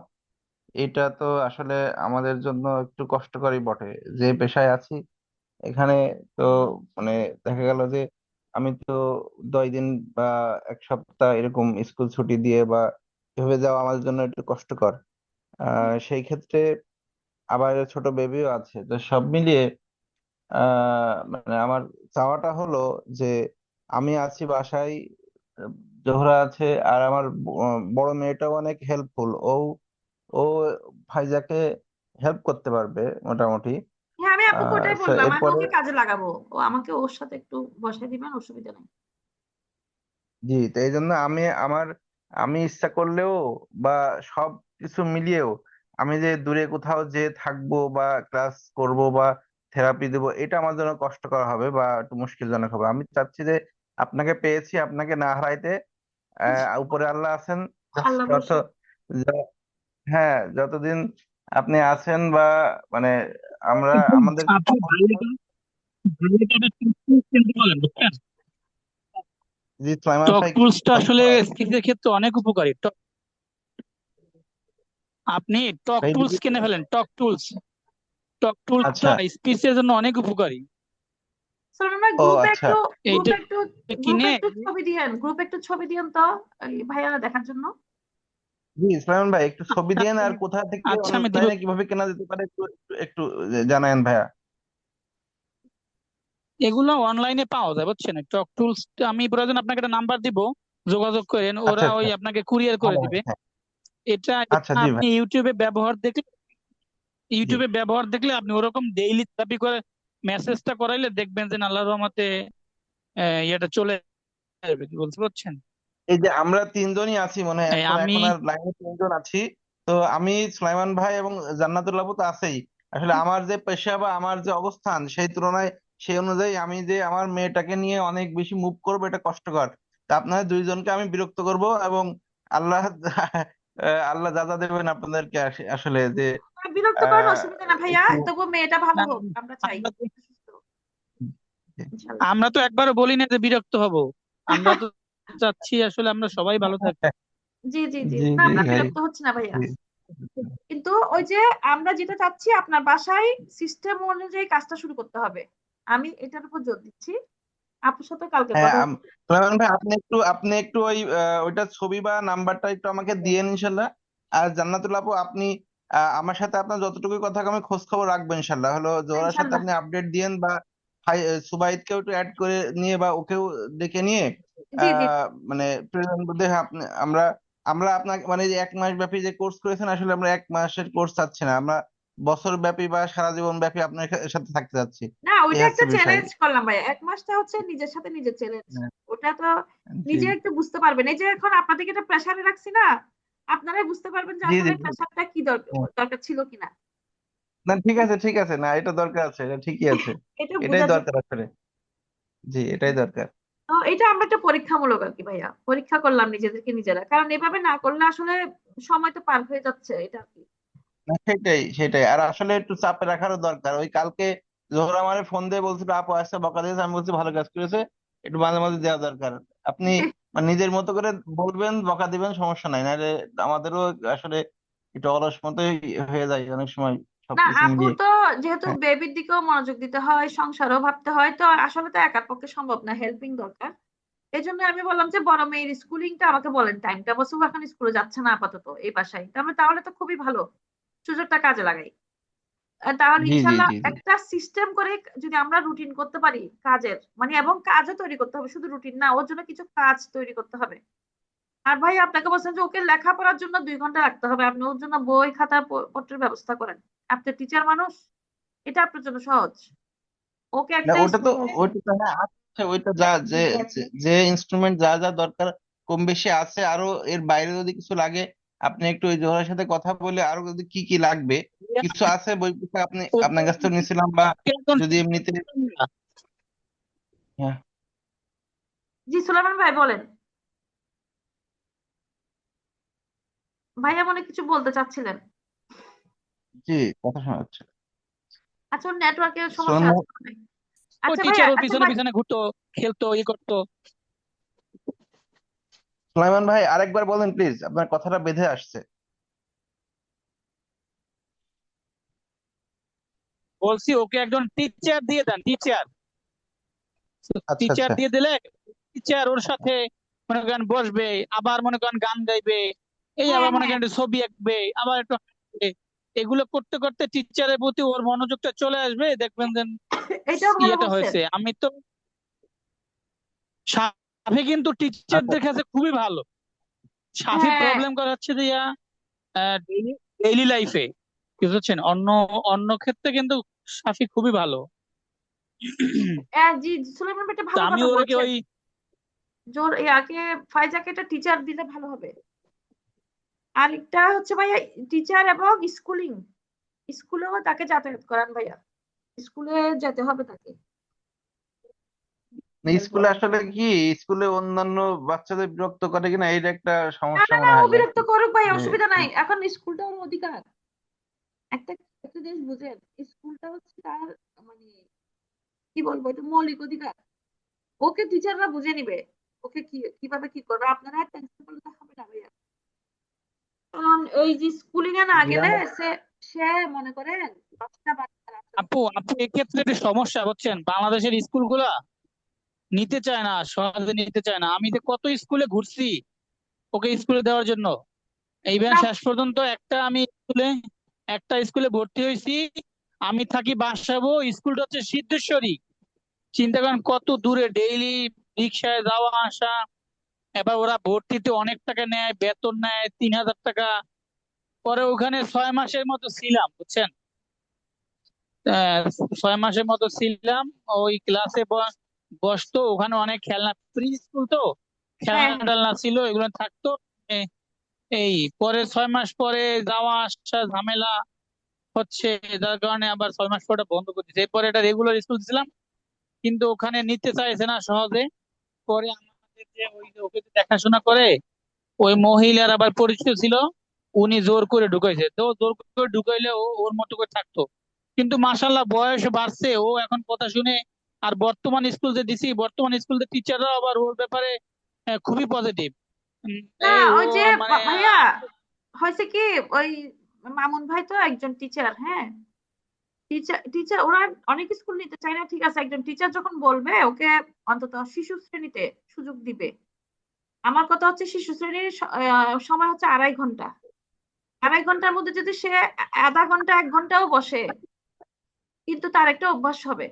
এটা তো আসলে আমাদের জন্য একটু কষ্টকরই বটে। যে পেশায় আছি এখানে, তো মানে দেখা গেল যে আমি তো 10 দিন বা 1 সপ্তাহ এরকম স্কুল ছুটি দিয়ে বা এভাবে যাওয়া আমাদের জন্য একটু কষ্টকর। সেই ক্ষেত্রে আবার ছোট বেবিও আছে, তো সব মিলিয়ে মানে আমার চাওয়াটা হলো যে আমি আছি বাসায়, আহ, জোহরা আছে, আর আমার বড় মেয়েটাও অনেক হেল্পফুল। ও ফাইজাকে হেল্প করতে পারবে মোটামুটি। হ্যাঁ, আমি আপুকে ওটাই সো বললাম, আমি এরপরে ওকে কাজে লাগাবো। ও আমাকে ওর সাথে একটু বসাই দিবেন, অসুবিধা নেই। জি, তো এই জন্য আমি ইচ্ছা করলেও বা সব কিছু মিলিয়েও আমি যে দূরে কোথাও যে থাকবো বা ক্লাস করব বা থেরাপি দেবো, এটা আমার জন্য কষ্টকর হবে বা একটু মুশকিলজনক হবে। আমি চাচ্ছি যে আপনাকে পেয়েছি, আপনাকে না হারাইতে। উপরে আল্লাহ আছেন। আল্লাহ যত ভরসা। য- হ্যাঁ, যতদিন আপনি আছেন বা মানে আমরা কিন্তু আমাদের আপনি ভালো কিনতে পারেন, বুঝছেন? জি সাইমান টক ভাই টুলসটা কথা আসলে বলা- স্কিলের ক্ষেত্রে অনেক উপকারী। আপনি টক ভাই টুলস দিদি, কিনে ফেলেন, টক টুলস। টক টুলসটা আচ্ছা। স্পিচের জন্য অনেক উপকারী। সোনার ভাই, ও গ্রুপে আচ্ছা। একটু এইটা গ্রুপে একটু গ্রুপে কিনে, একটু ছবি দিয়েন, গ্রুপে একটু ছবি দিয়েন তো, এই ভাইয়ারা দেখার জন্য। জি ইসলাম ভাই, একটু ছবি আচ্ছা দিয়েন, আর কোথা থেকে আচ্ছা, আমি দিব। অনলাইনে কিভাবে কেনা যেতে পারে একটু একটু একটু জানায়েন ভাইয়া। এগুলো অনলাইনে পাওয়া যায়, বুঝছেন? টক টুলস আমি প্রয়োজন আপনাকে একটা নাম্বার দিব, যোগাযোগ করেন, আচ্ছা ওরা ওই আচ্ছা, আপনাকে কুরিয়ার করে ভালো হয়, দিবে। হ্যাঁ। এটা আচ্ছা, এটা জি আপনি ভাই। জি, ইউটিউবে ব্যবহার দেখলে আপনি ওরকম ডেইলি থেরাপি করে মেসেজটা করাইলে দেখবেন যে আল্লাহর রহমতে ইয়েটা চলে আসবে। কি বলতে পারছেন? এই যে আমরা তিনজনই আছি মনে হয়, এখন আমি এখন আর লাইনে তিনজন আছি। তো আমি সুলাইমান ভাই এবং জান্নাতুল আপু তো আছেই। আসলে আমার যে পেশা বা আমার যে অবস্থান সেই তুলনায়, সেই অনুযায়ী আমি যে আমার মেয়েটাকে নিয়ে অনেক বেশি মুভ করবো, এটা কষ্টকর। তা আপনাদের দুইজনকে আমি বিরক্ত করব, এবং আল্লাহ আল্লাহ যা যা দেবেন আপনাদেরকে আসলে যে বিরক্ত করেন, আহ অসুবিধা না ভাইয়া, একটু তবু মেয়েটা ভালো না, হোক আমরা চাই, আমরা তো সুস্থ হোক, ইনশাল্লাহ। আমরা তো একবারও বলি না যে বিরক্ত হব। আমরা তো চাচ্ছি আসলে আমরা সবাই ভালো থাকি। জি জি জি, জি না জি আমরা ভাই। বিরক্ত হচ্ছি না ভাইয়া। জি। কিন্তু ওই যে আমরা যেটা চাচ্ছি, আপনার বাসায় সিস্টেম অনুযায়ী কাজটা শুরু করতে হবে। আমি এটার উপর জোর দিচ্ছি। আপুর সাথে কালকে হ্যাঁ, কথা হচ্ছে। সুলাইমান ভাই, আপনি একটু ওই ওইটা ছবি বা নাম্বারটা একটু আমাকে দিয়েন ইনশাল্লাহ। আর জান্নাতুল আপু, আপনি আমার সাথে আপনার যতটুকু কথা আমি খোঁজ খবর রাখবো ইনশাল্লাহ। হলো জোহরার সাথে ইনশাল্লাহ। আপনি আপডেট দিয়েন, বা সুবাইদকেও একটু অ্যাড করে নিয়ে বা ওকেও ডেকে নিয়ে জি জি মানে প্রয়োজন বোধে আপনি আমরা আমরা আপনাকে মানে যে 1 মাস ব্যাপী যে কোর্স করেছেন, আসলে আমরা 1 মাসের কোর্স চাচ্ছি না, আমরা বছর ব্যাপী বা সারা জীবন ব্যাপী আপনার সাথে থাকতে চাচ্ছি। না, এই ওইটা হচ্ছে একটা বিষয়। চ্যালেঞ্জ করলাম ভাইয়া, 1 মাসটা হচ্ছে নিজের সাথে নিজের চ্যালেঞ্জ। হ্যাঁ, ওটা তো জি নিজে একটু বুঝতে পারবেন। এই যে এখন আপনাদেরকে একটা প্রেসারে রাখছি না, আপনারাই বুঝতে পারবেন যে জি জি আসলে জি। প্রেসারটা কি দরকার, দরকার ছিল কিনা। না, ঠিক আছে ঠিক আছে, না এটা দরকার আছে, এটা ঠিকই আছে। এটা এটাই বোঝার জন্য। দরকার আসলে। জি, এটাই দরকার। তো এটা আমরা একটা পরীক্ষামূলক আর কি ভাইয়া, পরীক্ষা করলাম নিজেদেরকে নিজেরা, কারণ এভাবে না করলে আসলে সময় তো পার হয়ে যাচ্ছে, এটা আর কি। না, সেটাই সেটাই, আর আসলে একটু চাপে রাখারও দরকার। ওই কালকে জোহরা আমারে ফোন দিয়ে বলছিল আপু আসছে, বকা দিয়েছে, আমি বলছি ভালো কাজ করেছে, একটু মাঝে মাঝে দেওয়া দরকার। আপনি মানে নিজের মতো করে বলবেন, বকা দিবেন, সমস্যা নাই, নাহলে আমাদেরও আসলে একটু অলস মতোই হয়ে যায় অনেক সময় না, সবকিছু আপু মিলিয়ে। তো যেহেতু হ্যাঁ, বেবির দিকেও মনোযোগ দিতে হয়, সংসারও ভাবতে হয়, তো আসলে তো একার পক্ষে সম্ভব না, হেল্পিং দরকার। এই জন্য আমি বললাম যে বড় মেয়ের স্কুলিংটা আমাকে বলেন, টাইমটা বসে ও এখন স্কুলে যাচ্ছে না আপাতত এই বাসায়, তাহলে তো খুবই ভালো, সুযোগটা কাজে লাগাই। তাহলে জি জি ইনশাল্লাহ জি জি। একটা সিস্টেম করে যদি আমরা রুটিন করতে পারি কাজের, মানে এবং কাজও তৈরি করতে হবে, শুধু রুটিন না, ওর জন্য কিছু কাজ তৈরি করতে হবে। আর ভাই আপনাকে বলছেন যে ওকে লেখাপড়ার জন্য 2 ঘন্টা রাখতে হবে, আপনি ওর জন্য বই খাতা পত্রের ব্যবস্থা করেন। আপনি টিচার মানুষ, এটা আপনার জন্য সহজ। ওকে না, একটা ওটা তো হ্যাঁ আছে, ওইটা যা যে যে ইনস্ট্রুমেন্ট যা যা দরকার কম বেশি আছে, আরো এর বাইরে যদি কিছু লাগে আপনি একটু ওই জোহরার সাথে কথা বলে আরো যদি কি কি লাগবে কিছু আছে বই পুস্তক আপনি আপনার কাছ থেকে নিয়েছিলাম, বা যদি এমনিতে হ্যাঁ, জি সুলাইমান ভাই বলেন, ভাইয়া মনে কিছু বলতে চাচ্ছিলেন। জি কথা শোনা যাচ্ছে। আচ্ছা ওর নেটওয়ার্কের সমস্যা সুলেমান আছে মনে হয়। ওই আচ্ছা ভাইয়া, টিচার ওর আচ্ছা পিছনে ভাই, পিছনে ঘুরতো, খেলতো, করতো। সুলাইমান ভাই আরেকবার বলেন প্লিজ, আপনার কথাটা বেঁধে আসছে। বলছি ওকে একজন টিচার দিয়ে দেন, টিচার। আচ্ছা টিচার আচ্ছা। দিয়ে দিলে টিচার ওর সাথে মনে করেন বসবে, আবার মনে করেন গান গাইবে, এই হ্যাঁ আবার মনে হ্যাঁ, করেন একটু ছবি আঁকবে, আবার একটু হাসবে। এগুলো করতে করতে টিচারের প্রতি ওর মনোযোগটা চলে আসবে, দেখবেন যে এটাও ভালো ইয়েটা বলছেন। হয়েছে। আমি তো সাফি কিন্তু আচ্ছা টিচারদের কাছে খুবই ভালো। সাফি হ্যাঁ, প্রবলেম করা হচ্ছে যে ডেইলি লাইফে, বুঝছেন, অন্য অন্য ক্ষেত্রে কিন্তু সাফি খুবই ভালো। জি সুলাইমান ভাই একটা তা ভালো আমি কথা ওরকে বলছেন। ওই জোর ইয়াকে ফাইজাকে একটা টিচার দিলে ভালো হবে। আরেকটা হচ্ছে ভাইয়া টিচার এবং স্কুলিং, স্কুলেও তাকে যাতায়াত করান ভাইয়া, স্কুলে যেতে হবে তাকে। স্কুলে আসলে কি, স্কুলে অন্যান্য বাচ্চাদের বিরক্ত করে কিনা এটা একটা না সমস্যা না না, মনে ও হয় আর বিরক্ত কি। করুক ভাই, যে অসুবিধা নাই, এখন স্কুলটা ওর অধিকার। একটা একটা জিনিস বুঝেন, স্কুলটা হচ্ছে তার মানে কি বলবো, এটা মৌলিক অধিকার। ওকে টিচাররা বুঝে নিবে, ওকে কিভাবে কি করবে, আপনারা টেনশন করলে তো হবে না ভাইয়া। কারণ এই যে স্কুলিং এ না গেলে সে সে মনে করেন 10টা বাচ্চার আচরণ আপু আপু এক্ষেত্রে একটা সমস্যা, বুঝছেন, বাংলাদেশের স্কুলগুলা নিতে চায় না, সহজে নিতে চায় না। আমি তো কত স্কুলে ঘুরছি ওকে স্কুলে দেওয়ার জন্য, এইবার না। শেষ পর্যন্ত একটা স্কুলে ভর্তি হয়েছি। আমি থাকি বাসাবো, স্কুলটা হচ্ছে সিদ্ধেশ্বরী। চিন্তা করেন কত দূরে, ডেইলি রিক্সায় যাওয়া আসা। এবার ওরা ভর্তিতে অনেক টাকা নেয়, বেতন নেয় 3,000 টাকা। পরে ওখানে 6 মাসের মতো ছিলাম, বুঝছেন। আহ, 6 মাসের মতো ছিলাম। ওই ক্লাসে বসতো, ওখানে অনেক খেলনা, প্রি স্কুল তো হ্যাঁ খেলনা হ্যাঁ, টেলনা ছিল, এগুলো থাকতো। এ- এই পরে 6 মাস পরে যাওয়া আসা ঝামেলা হচ্ছে, যার কারণে আবার 6 মাস পরে বন্ধ করে দিয়েছে। এরপরে এটা রেগুলার স্কুল ছিলাম, কিন্তু ওখানে নিতে চাইছে না সহজে। পরে আমাদের যে ওই যে ওকে যে দেখাশোনা করে ওই মহিলার আবার পরিচিত ছিল, উনি জোর করে ঢুকাইছে। তো জোর করে ঢুকাইলে ও ওর মতো করে থাকতো। কিন্তু মাশাল্লাহ বয়স বাড়ছে, ও এখন কথা শুনে। আর বর্তমান স্কুল যে দিছি, বর্তমান স্কুলের টিচাররা আবার ওর ব্যাপারে খুবই পজিটিভ। না এই ও ওই যে মানে ভাইয়া হয়েছে কি, ওই মামুন ভাই তো একজন টিচার, হ্যাঁ, টিচার টিচার ওরা অনেক স্কুল নিতে চায় না, ঠিক আছে, একজন টিচার যখন বলবে ওকে অন্তত শিশু শ্রেণীতে সুযোগ দিবে। আমার কথা হচ্ছে শিশু শ্রেণীর সময় হচ্ছে 2.5 ঘন্টা, 2.5 ঘন্টার মধ্যে যদি সে আধা ঘন্টা 1 ঘন্টাও বসে, কিন্তু তার একটা অভ্যাস হবে।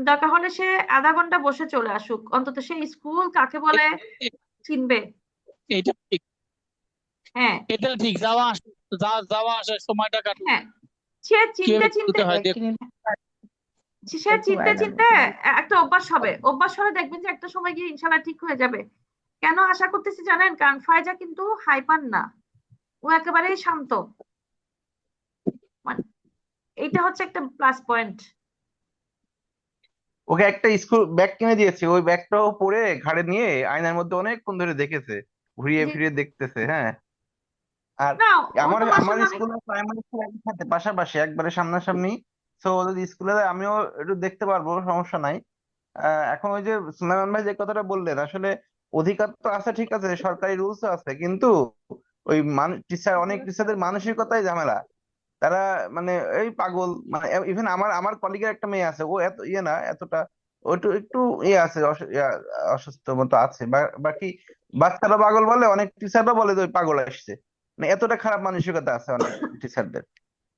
দরকার হলে সে আধা ঘন্টা বসে চলে আসুক, অন্তত সে স্কুল কাকে বলে এ- চিনবে। এটা ঠিক, হ্যাঁ এটা ঠিক। যাওয়া আসার সময়টা কাটুক, হ্যাঁ, সে চিনতে কিভাবে চিনতে চলতে হয় এক দেখুন। মিনিট সে একটু চিনতে আয়নার চিনতে মধ্যে একটা অভ্যাস হবে, অভ্যাস হলে দেখবেন যে একটা সময় গিয়ে ইনশাল্লাহ ঠিক হয়ে যাবে। কেন আশা করতেছি জানেন, কারণ ফায়জা কিন্তু হাইপার না, ও একেবারেই শান্ত। মানে এইটা হচ্ছে একটা প্লাস পয়েন্ট। ওকে একটা স্কুল ব্যাগ কিনে দিয়েছি, ওই ব্যাগটাও পরে ঘাড়ে নিয়ে আয়নার মধ্যে অনেকক্ষণ ধরে দেখেছে, ঘুরিয়ে জি, ফিরিয়ে দেখতেছে। হ্যাঁ। আর না ও আমার তো আমার মাসাল্লাহ অনেক। স্কুল আর প্রাইমারি স্কুল একই সাথে পাশাপাশি একবারে সামনাসামনি। তো যদি স্কুলে যায় আমিও একটু দেখতে পারবো, সমস্যা নাই। এখন ওই যে সুলাইমান ভাই যে কথাটা বললেন, আসলে অধিকার তো আছে, ঠিক আছে, সরকারি রুলস আছে, কিন্তু ওই টিচার, অনেক টিচারদের মানসিকতাই ঝামেলা। তারা মানে এই পাগল, মানে ইভেন আমার আমার কলিগের একটা মেয়ে আছে, ও এত ইয়ে না এতটা, ও একটু একটু ইয়ে আছে, অসুস্থ মতো আছে। বাকি বাচ্চারা পাগল বলে, অনেক টিচাররা বলে যে ওই পাগল আসছে। মানে এতটা খারাপ মানসিকতা আছে অনেক টিচারদের।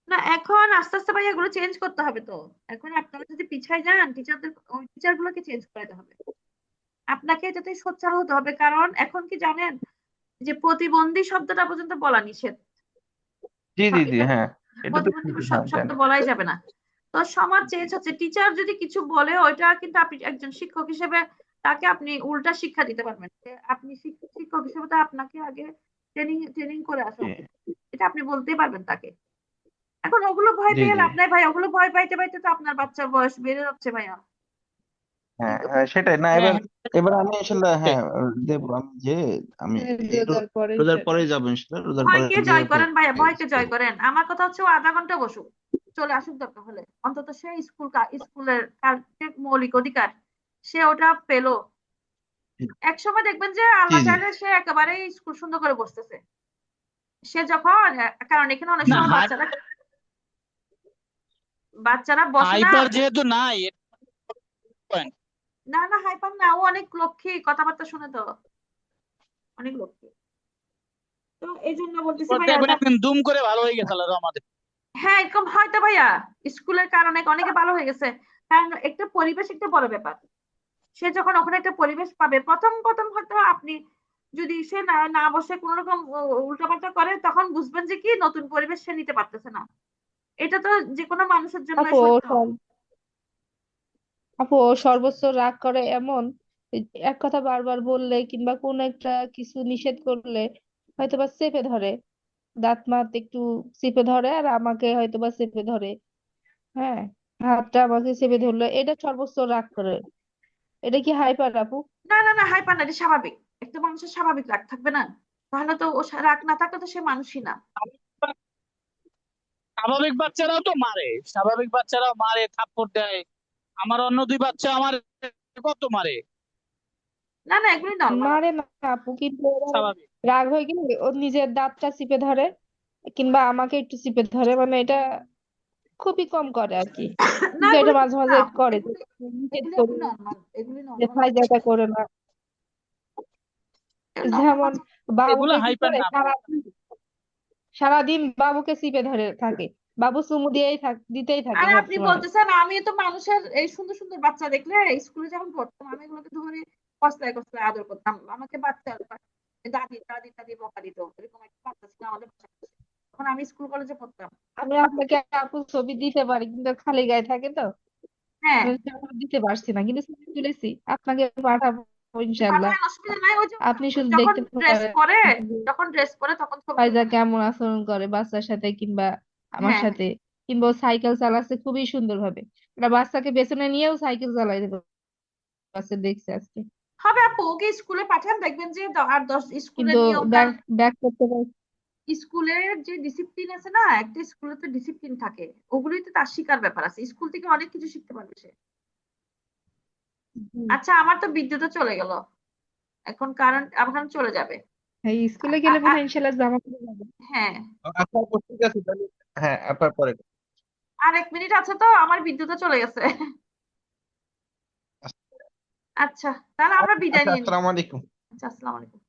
না এখন আস্তে আস্তে ভাই এগুলো চেঞ্জ করতে হবে তো। এখন আপনারা যদি পিছায় যান, ওই টিচার গুলোকে চেঞ্জ করাতে হবে, আপনাকে যাতে সোচ্চার হতে হবে। কারণ এখন কি জানেন, যে প্রতিবন্ধী শব্দটা পর্যন্ত বলা নিষেধ। জি জি জি, এটা হ্যাঁ, এটা তো প্রতিবন্ধী শুনছি, হ্যাঁ শব্দ জানি। বলাই যাবে না। তো সমাজ চেঞ্জ হচ্ছে, টিচার যদি কিছু বলে ওইটা কিন্তু আপনি একজন শিক্ষক হিসেবে তাকে আপনি উল্টা শিক্ষা দিতে পারবেন। যে আপনি শিক্ষক হিসেবে তো আপনাকে আগে ট্রেনিং করে আসা জি উচিত। এটা আপনি বলতেই পারবেন তাকে। এখন ওগুলো ভয় জি পেয়ে জি লাভ নাই ভাই, ওগুলো ভয় পাইতে পাইতে তো আপনার বাচ্চার বয়স বেড়ে যাচ্ছে ভাইয়া। হ্যাঁ কিন্তু হ্যাঁ সেটাই না। হ্যাঁ এবার হ্যাঁ এবার আমি ইনশাল্লাহ সেটাই। হ্যাঁ দেবো। আমি এই রোজার পরে রোজার পরেই যাবো ইনশাল্লাহ। রোজার পরে ভয়কে গিয়ে জয় করেন ভাইয়া, ভয়কে জয় স্কুল। করেন। আমার কথা হচ্ছে ও আধা ঘন্টা বসুক, চলে আসুক দরকার হলে, অন্তত সে স্কুলের তার যে মৌলিক অধিকার সে ওটা পেলো। এক সময় দেখবেন যে জি আল্লাহ জি চাইলে সে একেবারে স্কুল সুন্দর করে বসতেছে। সে যখন কারণ এখানে অনেক না সময় বাচ্চারা বসে না। হাইপার যেহেতু নাই point। না না হাইপার না, ও অনেক লক্ষ্মী, কথাবার্তা শুনে তো অনেক লক্ষ্মী। তো এই জন্য বলতেছি এবার ভাইয়া দেখবেন একদিন দুম করে ভালো হয়ে গেছে আল্লাহর রহমতে। হ্যাঁ এরকম হয়তো ভাইয়া স্কুলের কারণে অনেকে ভালো হয়ে গেছে। কারণ একটা পরিবেশ একটা বড় ব্যাপার। সে যখন ওখানে একটা পরিবেশ পাবে, প্রথম প্রথম হয়তো আপনি যদি সে না না বসে কোন রকম উল্টাপাল্টা করে, তখন বুঝবেন যে কি নতুন পরিবেশ সে নিতে পারতেছে না। এটা তো যে কোনো মানুষের জন্য আপু সত্য। ও সর্বোচ্চ রাগ করে এমন, এক কথা বারবার বললে কিংবা কোন একটা কিছু নিষেধ করলে হয়তোবা চেপে ধরে, দাঁত মাত একটু চেপে ধরে আর আমাকে হয়তোবা চেপে ধরে। হ্যাঁ, হাতটা আমাকে চেপে ধরলো, এটা সর্বোচ্চ রাগ করে। এটা কি হাইপার আপু? না না না হাইপার না, এটা স্বাভাবিক। একটা মানুষের স্বাভাবিক রাগ থাকবে না? তাহলে তো ও রাগ না থাকলে তো সে মানুষই না। স্বাভাবিক বাচ্চারাও তো মারে, স্বাভাবিক বাচ্চারাও মারে, থাপ্পড় দেয়। আমার অন্য দুই বাচ্চা আমার কত মারে, না না এগুলি নর্মাল। মারে না আপু, কিন্তু ওরা স্বাভাবিক। রাগ হয়ে গেলে ও নিজের দাঁতটা চিপে ধরে কিংবা আমাকে একটু চিপে ধরে, মানে এটা খুবই কম করে আর কি। না কিন্তু এটা এগুলি মাঝে কিছু না, মাঝে করে যে এগুলি নিষেধ এগুলি করি আপু নর্মাল, এগুলি যে নর্মাল। ফায়দাটা করে না। যেমন নর্মাল। এগুলো বাবুকে কি হাইপার করে, না। সারাদিন বাবুকে চিপে ধরে থাকে, বাবু চুমু দিতেই থাকে আর সব আপনি সময়। বলতেছেন আমি তো মানুষের এই সুন্দর সুন্দর বাচ্চা দেখলে স্কুলে যখন পড়তাম আমি এগুলোকে ধরে কসলায় কসলায় আদর করতাম। আমাকে দাদি দাদি দাদি বকা দিত, এরকম একটা বাচ্চা ছিল আমাদের বাসায়। তখন আমি স্কুল কলেজে পড়তাম। আমি আপনাকে আপু ছবি দিতে পারি, কিন্তু খালি গায়ে থাকে তো হ্যাঁ আমি সেরকম দিতে পারছি না, কিন্তু ছবি তুলেছি, আপনাকে পাঠাবো ইনশাল্লাহ। পাঠায়, অসুবিধা নাই। ওই যে আপনি শুধু যখন দেখতে ড্রেস পারেন পরে, যে যখন ড্রেস পরে তখন ছবি ফাইজা তুলে নেন। কেমন আচরণ করে বাচ্চার সাথে কিংবা আমার হ্যাঁ সাথে, কিংবা ও সাইকেল চালাচ্ছে খুবই সুন্দর ভাবে, একটা বাচ্চাকে পেছনে নিয়েও সাইকেল চালাই দেবে, বাচ্চা দেখছে আজকে। হবে আপু, ওকে স্কুলে পাঠান, দেখবেন যে আর 10 স্কুলের কিন্তু নিয়ম ব্যাক ব্যাক করতে পারছি। স্কুলের যে ডিসিপ্লিন আছে না, একটা স্কুলে তো ডিসিপ্লিন থাকে, ওগুলোই তো তার শিকার ব্যাপার আছে। স্কুল থেকে অনেক কিছু শিখতে পারবে সে। আচ্ছা আমার তো বিদ্যুৎও চলে গেল, এখন কারেন্ট এখন চলে যাবে। এই স্কুলে আ- গেলে আ- মনে আ- হয় ইনশাল্লাহ জামা পরে যাবে। হ্যাঁ আচ্ছা আপু, ঠিক আছে তাহলে। হ্যাঁ আপনার পরে। আর 1 মিনিট আছে তো, আমার বিদ্যুৎও চলে গেছে। আচ্ছা তাহলে আমরা বিদায় আচ্ছা নিয়ে নিই। আসসালামু আলাইকুম। আচ্ছা আসসালামু আলাইকুম।